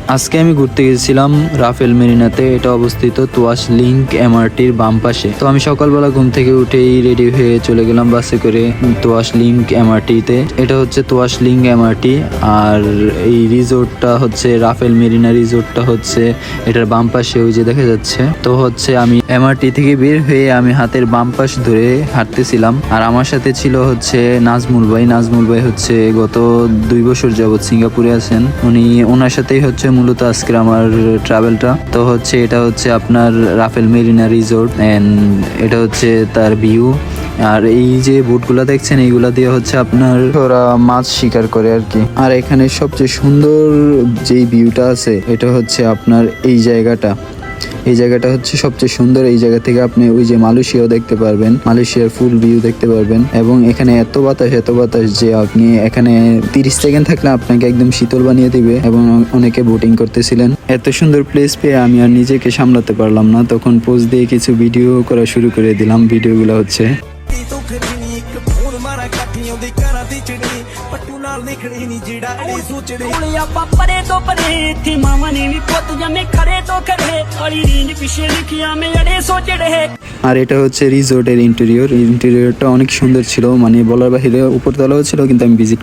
আজকে আমি ঘুরতে গেছিলাম রাফেল মেরিনাতে। এটা অবস্থিত তোয়াশ লিংক এমআরটির বাম পাশে। তো আমি সকালবেলা ঘুম থেকে উঠেই রেডি হয়ে চলে গেলাম বাসে করে তোয়াশ লিংক এমআরটিতে। এটা হচ্ছে তোয়াশ লিংক এমআরটি, আর এই রিসোর্টটা হচ্ছে রাফেল মেরিনা রিসোর্টটা হচ্ছে এটার বাম পাশে, ওই যে দেখা যাচ্ছে। তো হচ্ছে আমি এমআরটি থেকে বের হয়ে আমি হাতের বাম পাশ ধরে হাঁটতেছিলাম, আর আমার সাথে ছিল হচ্ছে নাজমুল ভাই। নাজমুল ভাই হচ্ছে গত 2 বছর যাবৎ সিঙ্গাপুরে আছেন। ওনার সাথেই হচ্ছে মূলত আজকে আমার ট্রাভেলটা। তো হচ্ছে এটা হচ্ছে আপনার রাফেল মেরিনা রিসোর্ট এন্ড এটা হচ্ছে তার ভিউ। আর এই যে বোটগুলা দেখছেন এইগুলা দিয়ে হচ্ছে আপনার ওরা মাছ শিকার করে আর কি। আর এখানে সবচেয়ে সুন্দর যেই ভিউটা আছে এটা হচ্ছে আপনার এই জায়গাটা হচ্ছে সবচেয়ে সুন্দর। এই জায়গা থেকে আপনি ওই যে মালয়েশিয়াও দেখতে পারবেন, মালয়েশিয়ার ফুল ভিউ দেখতে পারবেন। এবং এখানে এত বাতাস যে আপনি এখানে 30 সেকেন্ড থাকলে আপনাকে একদম শীতল বানিয়ে দিবে। এবং অনেকে বোটিং করতেছিলেন। এত সুন্দর প্লেস পেয়ে আমি আর নিজেকে সামলাতে পারলাম না, তখন পোজ দিয়ে কিছু ভিডিও করা শুরু করে দিলাম। ভিডিওগুলো হচ্ছে আর এটা হচ্ছে রিসোর্টের ইন্টেরিয়রটা অনেক সুন্দর ছিল, মানে বলার বাহিরে। উপরতলাও ছিল কিন্তু আমি ভিজিট